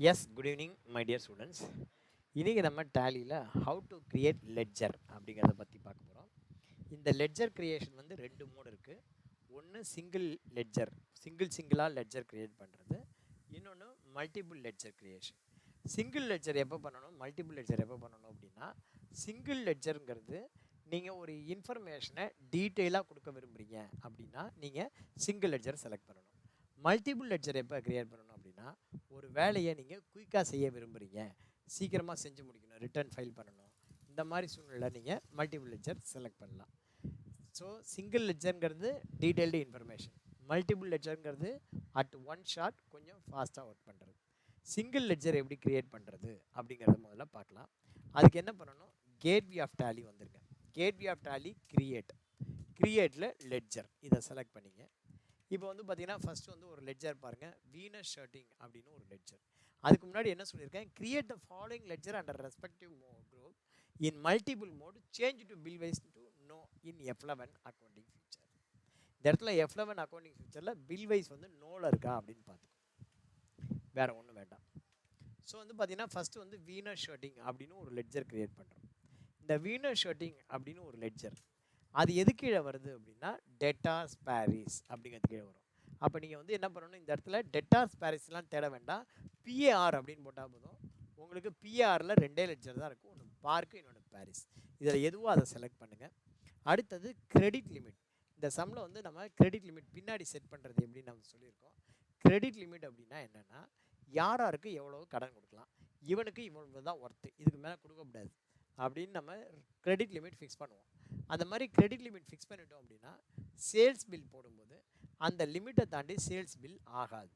Yes good evening my dear students. இன்றைக்கி நம்ம டேலியில் how to create ledger அப்படிங்கிறத பற்றி பார்க்க போகிறோம். இந்த லெட்ஜர் கிரியேஷன் வந்து ரெண்டு மோடு இருக்குது. ஒன்று சிங்கிள் லெட்ஜர், சிங்கிளாக லெட்ஜர் கிரியேட் பண்ணுறது. இன்னொன்று multiple ledger creation. Single ledger எப்போ பண்ணணும், மல்டிபிள் லெட்ஜர் எப்போ பண்ணணும் அப்படின்னா, சிங்கிள் லெட்ஜருங்கிறது நீங்கள் ஒரு இன்ஃபர்மேஷனை டீட்டெயிலாக கொடுக்க விரும்புகிறீங்க அப்படின்னா நீங்கள் சிங்கிள் லெட்ஜர் செலக்ட் பண்ணணும். மல்டிபிள் லெட்ஜர் எப்போ கிரியேட் பண்ணணும் அப்படின்னா, ஒரு வேலையை நீங்கள் குயிக்காக செய்ய விரும்புகிறீங்க, சீக்கிரமாக செஞ்சு முடிக்கணும், ரிட்டர்ன் ஃபைல் பண்ணணும், இந்த மாதிரி சூழ்நிலை நீங்கள் மல்டிபிள் லெட்ஜர் செலக்ட் பண்ணலாம். ஸோ சிங்கிள் லெட்ஜருங்கிறது டீட்டெயில்டு இன்ஃபர்மேஷன், மல்டிபிள் லெட்ஜருங்கிறது அட் ஒன் ஷாட் கொஞ்சம் ஃபாஸ்ட்டாக ஒர்க் பண்ணுறது. சிங்கிள் லெட்ஜர் எப்படி கிரியேட் பண்ணுறது அப்படிங்கிறத முதல்ல பார்க்கலாம். அதுக்கு என்ன பண்ணணும், கேட்வே ஆஃப் டேலி வந்துருங்க. கேட்வே ஆஃப் டேலி கிரியேட்டில் லெட்ஜர் இதை செலக்ட் பண்ணிங்க. இப்போ வந்து பார்த்தீங்கன்னா ஃபஸ்ட்டு வந்து ஒரு லெட்ஜர் பாருங்கள், வீனஸ் ஷர்ட்டிங் அப்படின்னு ஒரு லெட்ஜர். அதுக்கு முன்னாடி என்ன சொல்லியிருக்கேன், create the following ledger under respective group in multiple mode, change to bill wise to no in F11 accounting feature. இந்த இடத்துல F11 அக்கௌண்டிங் ஃபியூச்சரில் பில் வைஸ் வந்து நோவில் இருக்கா அப்படின்னு பார்த்துக்கோ, வேறு ஒன்றும் வேண்டாம். ஸோ வந்து பார்த்தீங்கன்னா ஃபஸ்ட்டு வந்து வீனஸ் ஷர்ட்டிங் அப்படின்னு ஒரு லெட்ஜர் கிரியேட் பண்ணுறோம். இந்த வீனஸ் ஷர்ட்டிங் அப்படின்னு ஒரு லெட்ஜர் அது எது கீழே வருது அப்படின்னா, டெட்டார்ஸ் பாரிஸ் அப்படிங்கிறது கீழே வரும். அப்போ நீங்கள் வந்து என்ன பண்ணணும், இந்த இடத்துல டெட்டார்ஸ் பாரிஸ்லாம் தேட வேண்டாம், பிஏஆர் அப்படின்னு போட்டால் போதும். உங்களுக்கு பிஏஆரில் ரெண்டே லெட்ஜர் தான் இருக்கும், ஒன்று பார்க்கு, இன்னொன்று பாரிஸ். இதில் எதுவோ அதை செலக்ட் பண்ணுங்கள். அடுத்தது கிரெடிட் லிமிட். இந்த சம்மில் வந்து நம்ம கிரெடிட் லிமிட் பின்னாடி செட் பண்ணுறது எப்படின்னு நம்ம சொல்லியிருக்கோம். கிரெடிட் லிமிட் அப்படின்னா என்னென்னா, யாராருக்கு எவ்வளோ கடன் கொடுக்கலாம், இவனுக்கு இவ்வளோ தான் ஒர்த்து, இதுக்கு மேலே கொடுக்கக்கூடாது அப்படின்னு நம்ம கிரெடிட் லிமிட் ஃபிக்ஸ் பண்ணுவோம். அந்த மாதிரி கிரெடிட் லிமிட் ஃபிக்ஸ் பண்ணிட்டோம் அப்படின்னா, சேல்ஸ் பில் போடும்போது அந்த லிமிட்டை தாண்டி சேல்ஸ் பில் ஆகாது.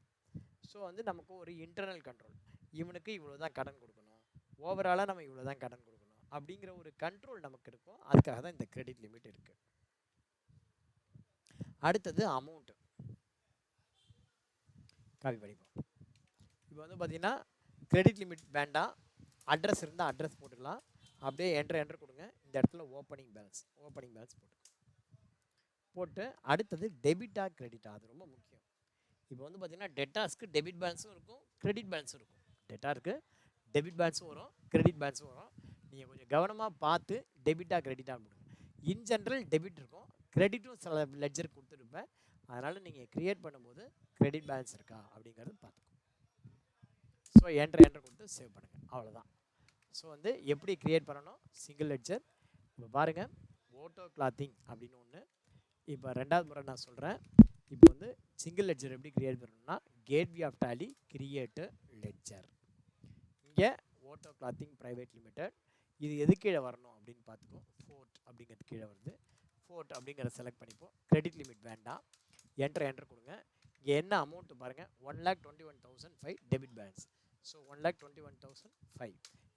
ஸோ வந்து நமக்கு ஒரு இன்டர்னல் கண்ட்ரோல், இவனுக்கு இவ்வளோ தான் கடன் கொடுக்கணும், ஓவராலாக நம்ம இவ்வளோ தான் கடன் கொடுக்கணும் அப்படிங்கிற ஒரு கண்ட்ரோல் நமக்கு இருக்கும். அதுக்காக தான் இந்த கிரெடிட் லிமிட் இருக்குது. அடுத்தது அமௌண்ட்டு காப்பி படிப்போம். இப்போ வந்து பார்த்தீங்கன்னா கிரெடிட் லிமிட் வேண்டாம், அட்ரஸ் இருந்தால் அட்ரஸ் போட்டுக்கலாம், அப்படியே என்ட்ரு கொடுங்க. இந்த இடத்துல ஓப்பனிங் பேலன்ஸ் போட்டு அடுத்தது டெபிட்டா கிரெடிட்டா, அது ரொம்ப முக்கியம். இப்போ வந்து பார்த்தீங்கன்னா டெட்டாஸ்க்கு டெபிட் பேலன்ஸும் இருக்கும், கிரெடிட் பேலன்ஸும் இருக்கும். டெட்டாருக்கு டெபிட் பேலன்ஸும் வரும், கிரெடிட் பேலன்ஸும் வரும். நீங்கள் கொஞ்சம் கவனமாக பார்த்து டெபிட்டா கிரெடிட்டாக போடுங்க. இன் ஜென்ரல் டெபிட் இருக்கும், கிரெடிட்டும் சில லெட்ஜர் கொடுத்துருப்பேன். அதனால் நீங்கள் க்ரியேட் பண்ணும்போது கிரெடிட் பேலன்ஸ் இருக்கா அப்படிங்கிறது பார்த்துக்கோங்க. ஸோ என்ட்ரு கொடுத்து சேவ் பண்ணுங்கள், அவ்வளோதான். ஸோ வந்து எப்படி க்ரியேட் பண்ணணும் சிங்கிள் லெட்ஜர் இப்போ பாருங்கள். ஓட்டோ கிளாத்திங் அப்படின்னு ஒன்று, இப்போ ரெண்டாவது முறை நான் சொல்கிறேன். இப்போ வந்து சிங்கிள் லெட்ஜர் எப்படி கிரியேட் பண்ணணும்னா, gateway of tally create ledger. இங்கே ஓட்டோ கிளாத்திங் ப்ரைவேட் லிமிடெட், இது எது கீழே வரணும் அப்படின்னு பார்த்துக்கோ, ஃபோர்ட் அப்படிங்கிறது கீழே வருது. ஃபோர்ட் அப்படிங்கிறத செலக்ட் பண்ணிப்போம். கிரெடிட் லிமிட் வேண்டாம், என்ட்ரு கொடுங்க. இங்கே என்ன அமௌண்ட்டு பாருங்கள், 1,21,005 டெபிட் பேலன்ஸ். ஸோ 1,21,005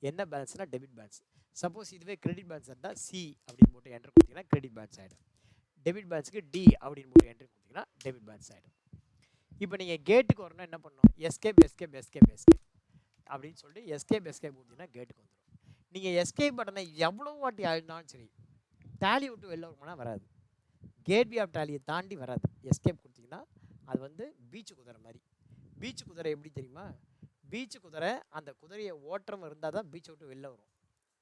என்ன பேலன்ஸ்னால் டெபிட் பேலன்ஸ். சப்போஸ் இதுவே கிரெடிட் பேலன்ஸ் இருந்தால் சி அப்படின்னு போட்டு என்ட்ரு கொடுத்தீங்கன்னா கிரெடிட் பேலன்ஸ் ஆகிடும். டெபிட் பேலன்ஸுக்கு டி அப்படின்னு போட்டு என்ட்ரி கொடுத்தீங்கன்னா டெபிட் பேலன்ஸ் ஆகிடும். இப்போ நீங்கள் கேட்டுக்கு வரணும், என்ன பண்ணணும், எஸ்கேப் அப்படின்னு சொல்லிட்டு எஸ்கேப் கொடுத்தீங்கன்னா கேட்டுக்கு வந்துடும். நீங்கள் எஸ்கேப் பட்டனை எவ்வளோ வாட்டி ஆகினாலும் சரி, டேலி விட்டு வெளில வருமானா வராது, கேட்வே ஆஃப் டேலியை தாண்டி வராது. எஸ்கேப் கொடுத்தீங்கன்னா அது வந்து பீச்சு குதிரை மாதிரி. பீச்சு குதிரை எப்படி தெரியுமா, பீச்சு குதிரை அந்த குதிரையை ஓட்டுறவங்க இருந்தால் தான் பீச்சை விட்டு வெளில வரும்.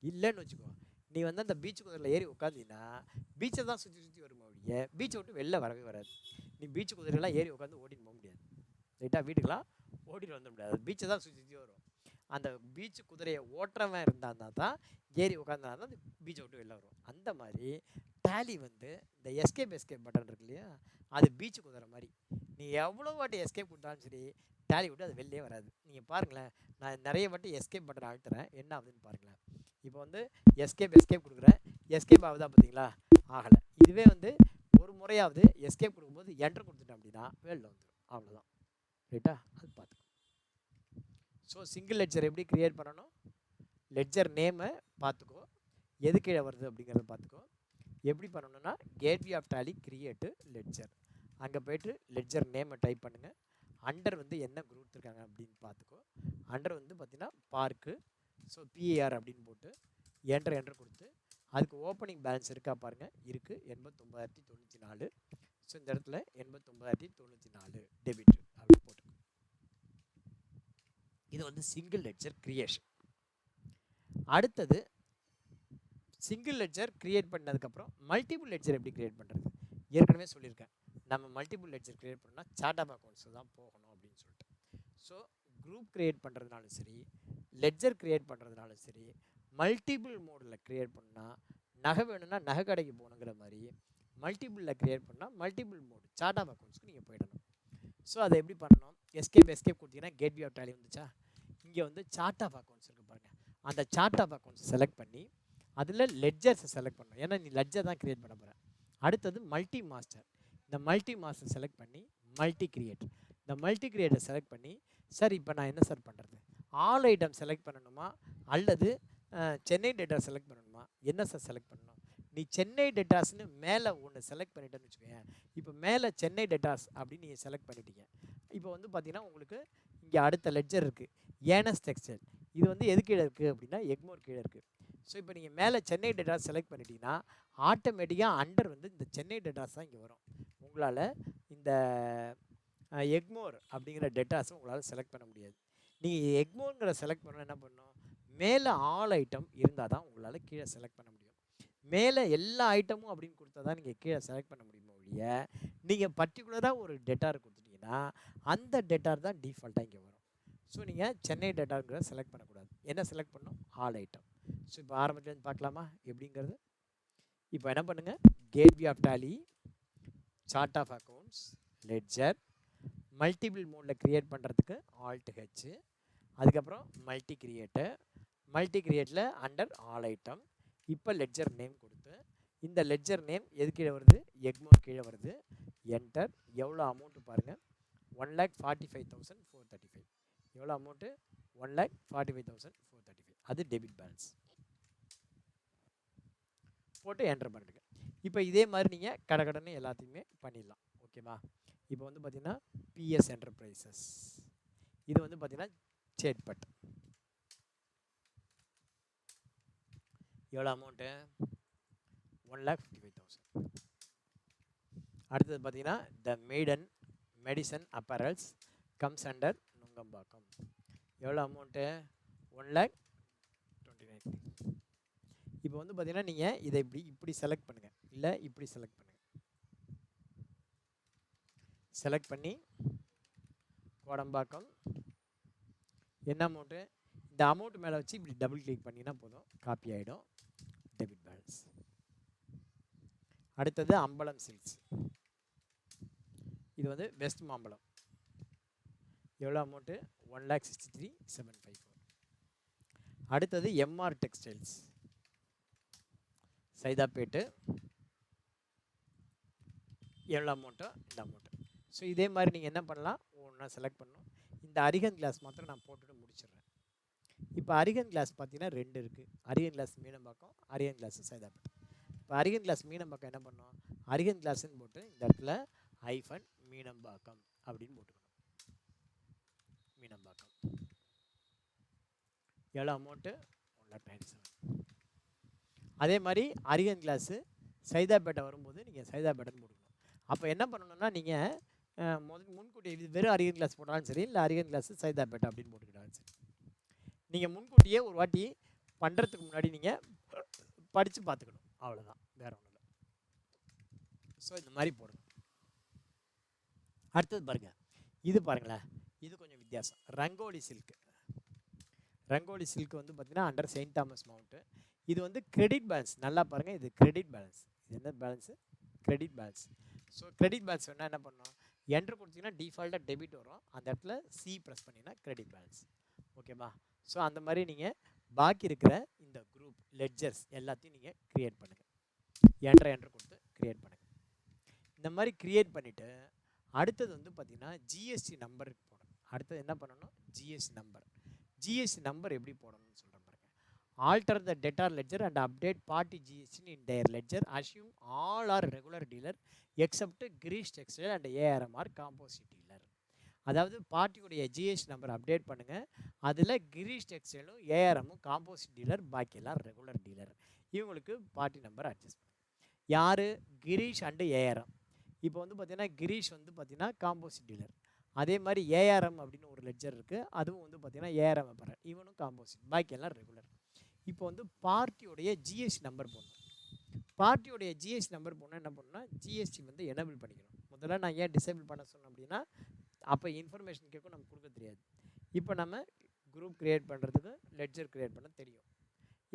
இல்லைன்னு வச்சுக்கோ, நீ வந்து அந்த பீச்சு குதிரையில் ஏறி உட்காந்தீங்கன்னா பீச்சை தான் சுற்றி வருமா ஒழிய பீச்சை விட்டு வெளில வரவே வராது. நீ பீச்சு குதிரையெல்லாம் ஏறி உட்காந்து ஓடிட்டு போக முடியாது, ரைட்டாக வீட்டுக்கெலாம் ஓடிட்டு வந்துட முடியாது, பீச்சை தான் சுற்றி வரும். அந்த பீச்சு குதிரையை ஓட்டுறவன் இருந்தால் தான் ஏறி உட்காந்தா தான் அந்த பீச்சை விட்டு வெளில வரும். அந்த மாதிரி டேலி வந்து இந்த எஸ்கேப் பட்டன் இருக்கு இல்லையா, அது பீச்சு குதிரை மாதிரி. நீ எவ்வளோ வாட்டி எஸ்கேப் கொடுத்தாலும் சரி, டேலி விட்டு அது வெளிலே வராது. நீங்கள் பாருங்களேன், நான் நிறைய வாட்டி எஸ்கேப் பட்டன் அழுத்துறேன், என்ன ஆகுதுன்னு பாருங்களேன். இப்போ வந்து எஸ்கேப் கொடுக்குறேன், எஸ்கேப் ஆகுதா பார்த்தீங்களா, ஆகலை. இதுவே வந்து ஒரு முறையாவது எஸ்கேப் கொடுக்கும்போது என்ட்ரு கொடுத்துட்டேன் அப்படின்னா வெளில வந்துடும், அவ்வளோதான், ரைட்டா. அது பார்த்துக்கோ. ஸோ சிங்கிள் லெட்ஜர் எப்படி க்ரியேட் பண்ணணும், லெட்ஜர் நேமை பார்த்துக்கோ, எது கீழே வருது அப்படிங்கிறத பார்த்துக்கோ. எப்படி பண்ணணும்னா, gateway of tally create ledger, அங்கே போய்ட்டு லெட்ஜர் நேமை டைப் பண்ணுங்கள். அண்டர் வந்து என்ன குரூப் இருக்காங்க அப்படின்னு பார்த்துக்கோ. அண்டர் வந்து பார்த்தீங்கன்னா பார்க்கு, ஸோ பிஏஆர் அப்படின்னு போட்டு என்ட்ரு கொடுத்து அதுக்கு ஓப்பனிங் பேலன்ஸ் இருக்கா பாருங்கள், இருக்குது, 89,094. ஸோ இந்த இடத்துல 89,094 டெபிட் அப்படின்னு போட்டுக்கோ. இது வந்து சிங்கிள் லெட்ஜர் கிரியேஷன். அடுத்தது சிங்கிள் லெட்ஜர் கிரியேட் பண்ணதுக்கப்புறம் மல்டிபிள் லெட்ஜர் எப்படி கிரியேட் பண்ணுறது? ஏற்கனவே சொல்லியிருக்கேன், நம்ம மல்டிபிள் லெட்ஜர் கிரியேட் பண்ணால் சார்ட் ஆஃப் அக்கௌண்ட்ஸ் தான் போகணும் அப்படின்னு சொல்லிட்டு. ஸோ குரூப் கிரியேட் பண்ணுறதுனாலும் சரி, லெட்ஜர் கிரியேட் பண்ணுறதுனாலும் சரி, மல்டிபிள் மோடில் கிரியேட் பண்ணால் நகை வேணும்னா நகை கடைக்கு போகணுங்கிற மாதிரி மல்டிபிளில் கிரியேட் பண்ணால் மல்டிபிள் மோடு சார்ட் ஆஃப் அக்கௌண்ட்ஸ்க்கு நீங்கள் போயிடணும். ஸோ அதை எப்படி பண்ணணும்? எஸ்கேப் கொடுத்தீங்கன்னா கேட்வே ஆஃப் டேலி வந்துச்சா? இங்கே வந்து சார்ட் ஆஃப் அக்கௌண்ட்ஸ் இருக்குது பாருங்கள். அந்த சார்ட் ஆஃப் அக்கௌண்ட்ஸ் செலக்ட் பண்ணி அதில் லெட்ஜர்ஸை செலக்ட் பண்ணணும். ஏன்னா நீ லெட்ஜர் தான் கிரியேட் பண்ண போகிற. அடுத்தது மல்டி மாஸ்டர். இந்த மல்டி மாஸ்டர் செலக்ட் பண்ணி மல்டி கிரியேட். இந்த மல்டி கிரியேட்டை செலக்ட் பண்ணி சார் இப்போ நான் என்ன சார் பண்ணுறது? ஆல் ஐட்டம் செலக்ட் பண்ணணுமா அல்லது சென்னை டேட்டா செலக்ட் பண்ணணுமா? என்ன சார் செலக்ட் பண்ணணும்? நீ சென்னை டேட்டாஸ்னு மேலே ஒன்று செலக்ட் பண்ணிட்டேன்னு வச்சுக்கோங்க. இப்போ மேலே சென்னை டேட்டாஸ் அப்படின்னு நீங்கள் செலக்ட் பண்ணிட்டீங்க. இப்போ வந்து பார்த்தீங்கன்னா உங்களுக்கு இங்கே அடுத்த லெட்ஜர் இருக்குது, ஏனஸ் டெக்ஸ்டைல். இது வந்து எது கீழே இருக்குது அப்படின்னா எக்மோர் கீழே இருக்குது. ஸோ இப்போ நீங்கள் மேலே சென்னை டேட்டாஸ் செலக்ட் பண்ணிட்டீங்கன்னா ஆட்டோமேட்டிக்காக அண்டர் வந்து இந்த சென்னை டேட்டாஸ் தான் இங்கே வரும். உங்களால் இந்த எக்மோர் அப்படிங்கிற டேட்டாஸை உங்களால் செலக்ட் பண்ண முடியாது. நீங்கள் எக்மோருங்கிற செலக்ட் பண்ண என்ன பண்ணணும்? மேலே ஆல் ஐட்டம் இருந்தால் தான் உங்களால் கீழே செலக்ட் பண்ண முடியும். மேலே எல்லா ஐட்டமும் அப்படின்னு கொடுத்தா தான் நீங்கள் கீழே செலக்ட் பண்ண முடியுமோ ஒழிய, நீங்கள் பர்டிகுலராக ஒரு டேட்டார் கொடுத்துட்டீங்கன்னா அந்த டேட்டார் தான் டிஃபால்ட்டாக இங்கே வரும். ஸோ நீங்கள் சென்னை டேட்டாங்கிறத செலக்ட் பண்ணக்கூடாது. என்ன செலக்ட் பண்ணணும்? All item. ஸோ இப்போ ஆரம்பத்துலேருந்து பார்க்கலாமா எப்படிங்கிறது? இப்போ என்ன பண்ணுங்கள், gateway of tally, chart of accounts, ledger, multiple மோடில் க்ரியேட் பண்ணுறதுக்கு ஆல்ட் ஹெச், அதுக்கப்புறம் மல்டி கிரியேட்டில் அண்டர் ஆல் ஐட்டம். இப்போ லெட்ஜர் நேம் கொடுத்து இந்த லெட்ஜர் நேம் எது கீழே வருது? எக்மோர் கீழே வருது. என்டர். எவ்வளோ அமௌண்ட்டு பாருங்கள், 1,45,435. எவ்வளோ அமௌண்ட்டு? 1,45,435. அது டெபிட் பேலன்ஸ் போட்டு என்டர் பண்ணிடுங்க. இப்போ இதே மாதிரி நீங்கள் கடை எல்லாத்தையுமே பண்ணிடலாம். ஓகேவா? இப்போ வந்து பார்த்தீங்கன்னா பிஎஸ் என்டர்பிரைசஸ், இது வந்து பார்த்தீங்கன்னா சேட்பட். எவ்வளோ அமௌண்ட்டு? 1,55,000. அடுத்தது பார்த்தீங்கன்னா the medicine apparels comes under Nungambakkam. எவ்வளோ அமௌண்ட்டு? 1,29,000. இப்போ வந்து பார்த்தீங்கன்னா நீங்கள் இதை இப்படி செலக்ட் பண்ணுங்கள், இல்லை இப்படி செலக்ட் பண்ணுங்கள். செலக்ட் பண்ணி கோடம்பாக்கம் என்ன அமௌண்ட்டு? இந்த அமௌண்ட் மேலே வச்சு இப்படி டபுள் கிளிக் பண்ணினா போதும், காப்பி ஆகிடும். Debit balance. அடுத்தது அம்பலம் சில்க்ஸ், இது வந்து வெஸ்ட் மாம்பலம். எவ்வளோ அமௌண்ட்டு? 1,63,754. அடுத்தது எம்ஆர் டெக்ஸ்டைல்ஸ் சைதாப்பேட்டு. எவ்வளோ அமௌண்ட்டோ இந்த அமௌண்ட்டு. ஸோ இதே மாதிரி நீங்கள் என்ன பண்ணலாம், ஒன்றா செலக்ட் பண்ணணும். இந்த அரிகன் கிளாஸ் மாத்திரம் நான் போட்டுட்டு முடிச்சிடுறேன். இப்போ அரிகன் கிளாஸ் பார்த்தீங்கன்னா 2 இருக்குது. அரிகன் கிளாஸ் மீனம்பாக்கம், அரிகன் கிளாஸ் சைதாப்பேட்டை. இப்போ அரிகன் கிளாஸ் மீனம்பாக்கம் என்ன பண்ணோம்? அரிகன் கிளாஸ்ன்னு போட்டு இந்த இடத்துல ஐஃபன் மீனம்பாக்கம் அப்படின்னு போட்டுக்கணும். மீனம்பாக்கம் எவ்வளோ அமௌண்ட்டு? 1,97. அதே மாதிரி அரிகன் கிளாஸு சைதாப்பேட்டை வரும்போது நீங்கள் சைதாப்பேட்டைன்னு போட்டுக்கணும். அப்போ என்ன பண்ணணும்னா நீங்கள் முன்கூட்டி இது வெறும் அரிகன் கிளாஸ் போட்டாலும் சரி, இல்லை அரிகன் கிளாஸ் சைதாப்பேட்டை அப்படின்னு போட்டுக்கிட்டாலும் சரி, நீங்கள் முன்கூட்டியே ஒரு வாட்டி பண்ணுறதுக்கு முன்னாடி நீங்கள் படித்து பார்த்துக்கணும். அவ்வளோதான், வேறு ஒன்றும் இல்லை. ஸோ இந்த மாதிரி போடணும். அடுத்தது பாருங்கள், இது பாருங்களேன், இது கொஞ்சம் வித்தியாசம். ரங்கோலி சில்க். ரங்கோலி சில்க் வந்து பார்த்தீங்கன்னா அண்டர் செயின்ட் தாமஸ் மவுண்ட்டு. இது வந்து கிரெடிட் பேலன்ஸ். நல்லா பாருங்கள், இது கிரெடிட் பேலன்ஸ். இது என்ன balance? Credit balance. So credit balance வேணால் என்ன பண்ணணும்? என்ட்ரு கொடுத்தீங்கன்னா டிஃபால்ட்டாக டெபிட் வரும். அந்த இடத்துல சி ப்ரெஸ் பண்ணிங்கன்னா கிரெடிட் பேலன்ஸ். ஓகேவா? ஸோ அந்த மாதிரி நீங்கள் பாக்கி இருக்கிற இந்த குரூப் லெட்ஜர்ஸ் எல்லாத்தையும் நீங்கள் க்ரியேட் பண்ணுங்கள். என்ட்ரு கொடுத்து க்ரியேட் பண்ணுங்கள். இந்த மாதிரி க்ரியேட் பண்ணிவிட்டு அடுத்தது வந்து பார்த்திங்கன்னா ஜிஎஸ்டி நம்பருக்கு போடணும். அடுத்தது என்ன பண்ணணும்? GST number. ஜிஎஸ்டி நம்பர் எப்படி போடணும்னு சொல்கிறேன் பாருங்கள். Alter the debtor ledger and update party GST in their ledger. Assume all are regular dealer except Girish textile and ARMR composite dealer. அதாவது பார்ட்டியுடைய ஜிஎஸ்டி நம்பர் அப்டேட் பண்ணுங்கள். அதில் கிரீஷ் டெக்ஸ்டைலும் ஏஆர்எம்மும் காம்போசிட் டீலர், பாக்கியெல்லாம் ரெகுலர் டீலர். இவங்களுக்கு பார்ட்டி நம்பர் அட்ஜஸ்ட் பண்ணுங்கள். யார்? Girish and ARM. இப்போ வந்து பார்த்தீங்கன்னா கிரீஷ் வந்து பார்த்தீங்கன்னா காம்போசிட் டீலர், அதே மாதிரி ஏஆர்எம் அப்படின்னு ஒரு லெட்ஜர் இருக்குது, அதுவும் வந்து பார்த்திங்கன்னா ஏஆர்எம் வைப்பறேன், இவனும் காம்போசிட், பாக்கி எல்லாம் ரெகுலர். இப்போ வந்து பார்ட்டியோடைய ஜிஎஸ்டி நம்பர் போடணும். பார்ட்டியோடைய ஜிஎஸ்டி நம்பர் போனால் என்ன பண்ணணும்னா ஜிஎஸ்டி வந்து எனேபிள் பண்ணிக்கணும். முதல்ல நான் ஏன் டிசேபிள் பண்ண சொன்னேன் அப்படின்னா அப்போ இன்ஃபர்மேஷன் கேட்கும், நமக்கு கொடுக்க தெரியாது. இப்போ நம்ம குரூப் க்ரியேட் பண்ணுறதுக்கு லெட்ஜர் க்ரியேட் பண்ண தெரியும்.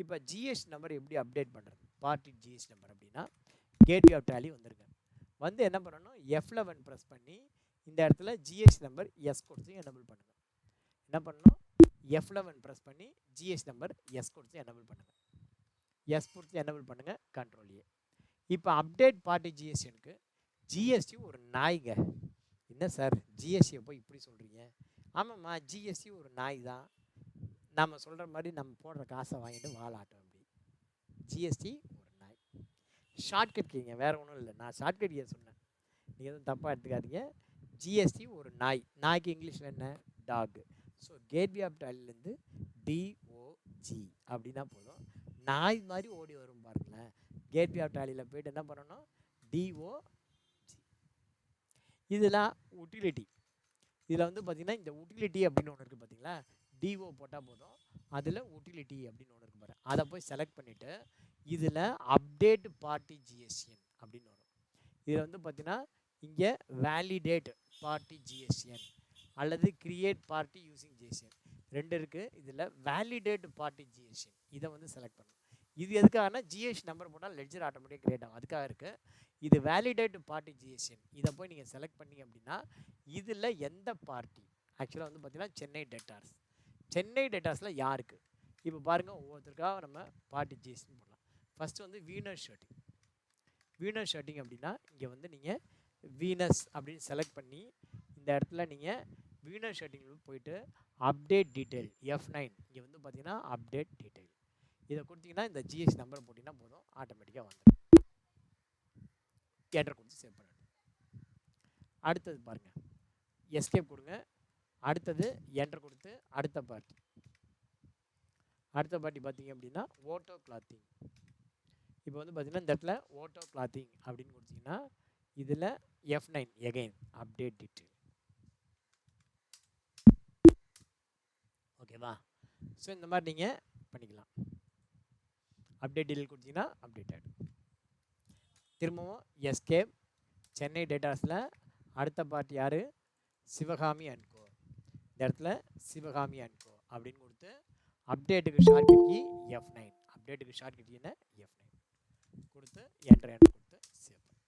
இப்போ ஜிஎஸ்டி நம்பர் எப்படி அப்டேட் பண்ணுறது, பார்ட்டி ஜிஎஸ்டி நம்பர் அப்படின்னா கேட்வே ஆஃப் டேலி வந்துருங்க. வந்து என்ன பண்ணணும், F11 ப்ரெஸ் பண்ணி இந்த இடத்துல ஜிஎஸ்டி நம்பர் எஸ் கொடுத்து எனேபிள் பண்ணுங்கள். என்ன பண்ணணும், F11 ப்ரெஸ் பண்ணி ஜிஎஸ்டி நம்பர் எஸ் கொடுத்து எனேபிள் பண்ணுங்கள். எஸ் கொடுத்து எனேபிள் பண்ணுங்கள், கண்ட்ரோல் ஏ. இப்போ அப்டேட் பார்ட்டி ஜிஎஸ்டினுக்கு ஜிஎஸ்டி ஒரு நாய்ங்க. என்ன சார் ஜிஎஸ்டியை போய் இப்படி சொல்கிறீங்க? ஆமாம்மா, ஜிஎஸ்டி ஒரு நாய் தான். நம்ம சொல்கிற மாதிரி நம்ம போடுற காசை வாங்கிட்டு வாழாட்டும். அப்படி ஜிஎஸ்டி ஒரு நாய். ஷார்ட்கட் கீங்க, வேறு ஒன்றும் இல்லை. நான் ஷார்ட்கட் கீ சொன்னேன், நீங்கள் எதுவும் தப்பாக எடுத்துக்காதீங்க. ஜிஎஸ்டி ஒரு நாய். நாய்க்கு இங்கிலீஷில் என்ன, டாக். ஸோ கேட்வே ஆஃப் டேலிலேருந்து டிஓஜி அப்படின்னா போதும், நாய் மாதிரி ஓடி வரும் பாருங்களேன். கேட்வே ஆஃப் டேலியில் போய்ட்டு என்ன பண்ணணும், டிஓஜி. இதெல்லாம் உட்டிலிட்டி. இதில் வந்து பார்த்திங்கன்னா இந்த உட்டிலிட்டி அப்படின்னு ஒன்று இருக்குது பார்த்தீங்களா, டிஓ போட்டால் போதும், அதில் உட்டிலிட்டி அப்படின்னு ஒன்று இருக்குது பாரு, அதை போய் செலக்ட் பண்ணிவிட்டு இதில் அப்டேட் பார்ட்டி ஜிஎஸ்டிஎன் அப்படின்னு வரும். இதில் வந்து பார்த்திங்கன்னா இங்கே வேலிடேட் பார்ட்டி ஜிஎஸ்டிஎன் அல்லது கிரியேட் பார்ட்டி யூஸிங் ஜிஎஸ்டிஎன் ரெண்டு இருக்குது. இதில் வேலிடேட் பார்ட்டி ஜிஎஸ்டிஎன் இதை வந்து செலக்ட் பண்ணணும். இது எதுக்காகனா ஜிஎஸ்டி நம்பர் போட்டால் லெட்ஜர் ஆட்டோமேட்டிக்காக கிரியேட் ஆகும், அதுக்காக இருக்குது. இது வேலிடேட் பார்ட்டி ஜிஎஸ்டிஎன், இதை போய் நீங்கள் செலக்ட் பண்ணிங்க அப்படின்னா இதில் எந்த பார்ட்டி, ஆக்சுவலாக வந்து பார்த்திங்கன்னா சென்னை டெட்டார்ஸ். சென்னை டெட்டார்ஸில் யாருக்கு, இப்போ பாருங்கள் ஒவ்வொருத்தருக்காக நம்ம பார்ட்டி ஜிஎஸ்டின்னு போடலாம். ஃபஸ்ட்டு வந்து வீனஸ் ஷர்ட்டிங். வீனஸ் ஷர்ட்டிங் அப்படின்னா இங்கே வந்து நீங்கள் வீனஸ் அப்படின்னு செலக்ட் பண்ணி இந்த இடத்துல நீங்கள் வீனஸ் ஷர்ட்டிங்கில் போயிட்டு அப்டேட் டீட்டெயில் F9, இங்கே வந்து பார்த்திங்கன்னா அப்டேட் டீட்டெயில் இதை கொடுத்தீங்கன்னா இந்த ஜிஎஸ்டி நம்பர் போட்டிங்கன்னா போதும், ஆட்டோமேட்டிக்காக வந்துடும். என்டர் கொடுத்து சேவ் பண்ணிடும். அடுத்தது பாருங்கள், எஸ்கேப் கொடுங்க. அடுத்தது என்டர் கொடுத்து அடுத்த பார்ட்டி பார்த்தீங்க அப்படின்னா ஓட்டோ கிளாத்திங். இப்போ வந்து பார்த்தீங்கன்னா இந்த இடத்துல ஓட்டோ கிளாத்திங் அப்படின்னு கொடுத்தீங்கன்னா இதில் F9 எகைன் அப்டேட் டீட்டெயில். ஓகேவா? ஸோ இந்த மாதிரி நீங்கள் பண்ணிக்கலாம். அப்டேட் டீட்டெயில் கொடுத்தீங்கன்னா அப்டேட் ஆகிடும். திரும்பவும் எஸ்கேப், சென்னை டேட்டாஸில் அடுத்த பார்ட்டி யார், சிவகாமி அண்ட் கோ. இந்த இடத்துல சிவகாமி அண்ட் கோ அப்படின்னு கொடுத்து அப்டேட்டுக்கு ஷார்ட்கட் கீ F9, அப்டேட்டுக்கு ஷார்ட்கட் கீ என்ன F9 கொடுத்து என்டர் கொடுத்து சேவ் பண்ணு.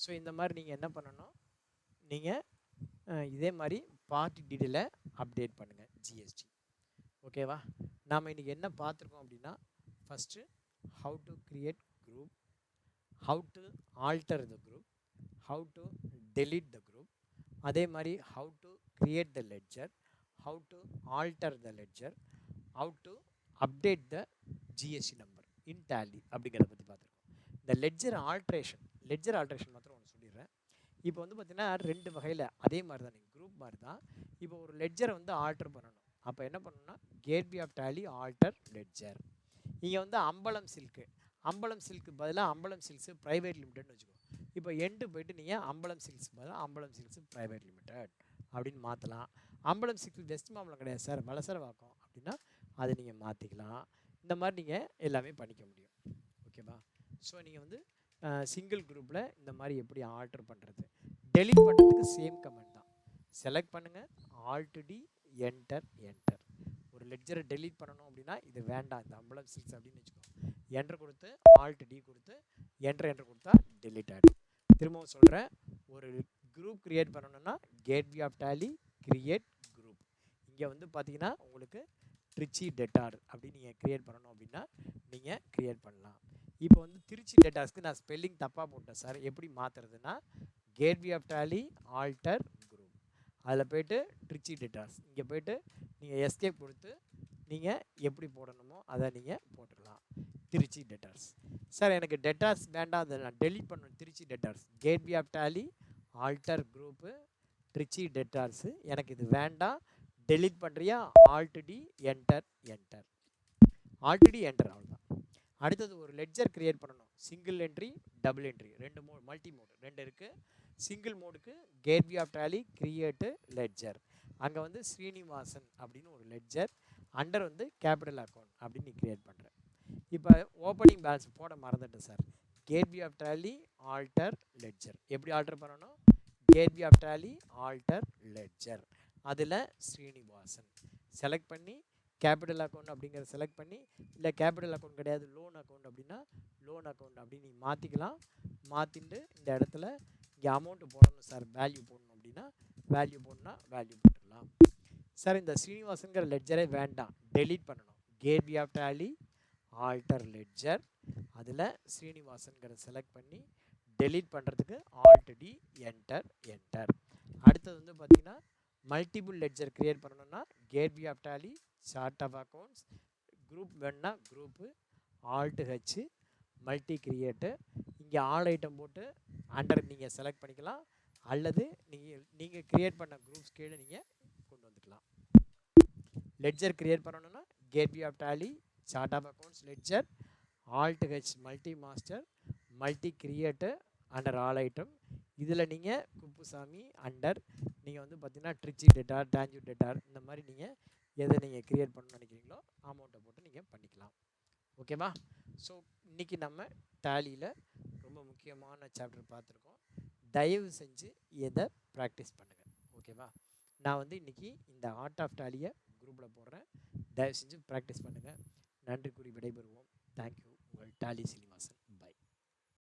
ஸோ இந்த மாதிரி நீங்கள் என்ன பண்ணணும், நீங்கள் இதே மாதிரி பார்ட்டி டீட்டெயிலை அப்டேட் பண்ணுங்கள் ஜிஎஸ்டி. ஓகேவா? நாம் இன்றைக்கி என்ன பார்த்துருக்கோம் அப்படின்னா, first how to create group, how to alter the group, how to delete the group, அதே மாதிரி how to create the ledger, how to alter the ledger, how to update the GST number in tally அப்படிங்கிறத பற்றி பார்த்துருக்கோம். இந்த ledger alteration மாத்திரம் ஒன்று சொல்லிடுறேன். இப்போ வந்து பார்த்திங்கன்னா ரெண்டு வகையில் அதே மாதிரி தான், நீங்கள் குரூப் மாதிரி தான். இப்போ ஒரு லெட்ஜரை வந்து ஆல்டர் பண்ணணும். அப்போ என்ன பண்ணணும்னா gateway of tally alter ledger. இங்கே வந்து அம்பலம் சில்க்கு பதிலாக அம்பலம் சில்க்ஸு ப்ரைவேட் லிமிடெட்னு வச்சுக்கோ. இப்போ எண்டு போய்ட்டு நீங்கள் அம்பலம் சில்க்ஸ் பதிலாக அம்பலம் சில்க்ஸு ப்ரைவேட் லிமிடெட் அப்படின்னு மாற்றலாம். அம்பலம் சில்க்ஸ் வெஸ்ட் மாம்பலம் கிடையாது சார், வலசரவாக்கம் அப்படின்னா அதை நீங்கள் மாற்றிக்கலாம். இந்த மாதிரி நீங்கள் எல்லாமே பண்ணிக்க முடியும். ஓகேவா? ஸோ நீங்கள் வந்து சிங்கிள் குரூப்பில் இந்த மாதிரி எப்படி ஆல்டர் பண்ணுறது, டெலீட் பண்ணுறதுக்கு சேம் கமெண்ட் தான். செலக்ட் பண்ணுங்கள், ஆல்ட் டி, என்டர். ஒரு லெட்ஜரை டெலீட் பண்ணணும் அப்படின்னா இது வேண்டாம், இந்த அம்பலம் சில்க்ஸ் அப்படின்னு வச்சுக்கோ. என்டர் கொடுத்து ஆல்ட் டி கொடுத்து என்டர் கொடுத்தா டெலீட் ஆகிடும். திரும்பவும் சொல்கிறேன், ஒரு குரூப் க்ரியேட் பண்ணணுன்னா gateway of Tally create group. இங்கே வந்து பார்த்தீங்கன்னா உங்களுக்கு ட்ரிச்சி டெட்டார் அப்படின்னு நீங்கள் க்ரியேட் பண்ணணும் அப்படின்னா நீங்கள் க்ரியேட் பண்ணலாம். இப்போ வந்து திருச்சி டெட்டார்ஸ்க்கு நான் ஸ்பெல்லிங் தப்பாக போட்டேன் சார், எப்படி மாற்றுறதுன்னா gateway of tally alter group, அதில் போய்ட்டு ட்ரிச்சி டெட்டார்ஸ், இங்கே போய்ட்டு நீங்கள் எஸ்கேப் கொடுத்து நீங்கள் எப்படி போடணுமோ அதை நீங்கள் போட்டுடலாம். திருச்சி டெட்டார்ஸ். சார் எனக்கு டெட்டார்ஸ் வேண்டாம், அதை நான் டெலீட் பண்ணணும். Tiruchi debtors gateway of tally alter group Trichy debtors, எனக்கு இது வேண்டாம், டெலீட் பண்ணுறியா, alt D enter. Alt D enter, அவ்வளோதான். அடுத்தது ஒரு லெட்ஜர் க்ரியேட் பண்ணணும். சிங்கிள் என்ட்ரி, டபுள் என்ட்ரி, ரெண்டு மல்டி மோட் ரெண்டு இருக்குது. சிங்கிள் மோடுக்கு gateway of tally create ledger. அங்கே வந்து ஸ்ரீனிவாசன் அப்படின்னு ஒரு லெட்ஜர் அண்டர் வந்து கேபிட்டல் அக்கௌண்ட் அப்படின்னு நீ கிரியேட் பண்ணுற. இப்போ ஓப்பனிங் பேலன்ஸ் போட மறந்துட்டேன் sir. Gateway of tally alter ledger. எப்படி ஆல்டர் பண்ணணும்? Gateway of tally alter ledger. அதில் ஸ்ரீனிவாசன் செலக்ட் பண்ணி கேபிட்டல் அக்கௌண்ட் அப்படிங்கிறத செலக்ட் பண்ணி, இல்லை கேபிட்டல் அக்கௌண்ட் கிடையாது லோன் அக்கௌண்ட் அப்படின்னா லோன் அக்கௌண்ட் அப்படின்னு நீங்கள் மாற்றிக்கலாம். மாற்றிட்டு இந்த இடத்துல இங்கே அமௌண்ட்டு போடணும் சார், வேல்யூ போடணும் அப்படின்னா வேல்யூ போடணும்னா வேல்யூ போட்டுடலாம். சார் இந்த ஸ்ரீனிவாசன்கிற லெட்ஜரே வேண்டாம், டெலீட் பண்ணணும். Gateway of tally alter ledger. அதில் ஸ்ரீனிவாசன்கிற செலக்ட் பண்ணி டெலீட் பண்ணுறதுக்கு ஆல்ட் டி என்டர் என்டர். அடுத்தது வந்து பார்த்திங்கன்னா மல்டிபிள் லெட்ஜர் க்ரியேட் பண்ணணும்னா gateway of tally chart of accounts, group வேணுன்னா group, alt H multi create. இங்கே ஆல் ஐட்டம் போட்டு அண்டர் நீங்கள் செலக்ட் பண்ணிக்கலாம், அல்லது நீங்கள் க்ரியேட் பண்ண குரூப்ஸ் கீழே நீங்கள் கொண்டு வந்துக்கலாம். லெட்ஜர் க்ரியேட் பண்ணணுன்னா gateway of tally chart of accounts ledger, alt H multi master multi create under all item. இதில் நீங்கள் குப்புசாமி அண்டர் நீங்கள் வந்து பார்த்தீங்கன்னா ட்ரிச்சி டெட்டார், டான்ஜூ டெட்டார், இந்த மாதிரி நீங்கள் எதை நீங்கள் க்ரியேட் பண்ணணும்னு நினைக்கிறீங்களோ அமௌண்ட்டை போட்டு நீங்கள் பண்ணிக்கலாம். ஓகேவா? ஸோ இன்றைக்கி நம்ம டேலியில் ரொம்ப முக்கியமான சாப்டர் பார்த்துருக்கோம். தயவு செஞ்சு இதை ப்ராக்டிஸ் பண்ணுங்கள். ஓகேவா? நான் வந்து இன்றைக்கி இந்த ஆர்ட் ஆஃப் டேலியை குரூப்பில் போடுறேன், தயவு செஞ்சு ப்ராக்டிஸ் பண்ணுங்கள். நன்றி கூறி விடைபெறுவோம். தேங்க்யூ. உங்கள் டேலி சீனிவாசன்.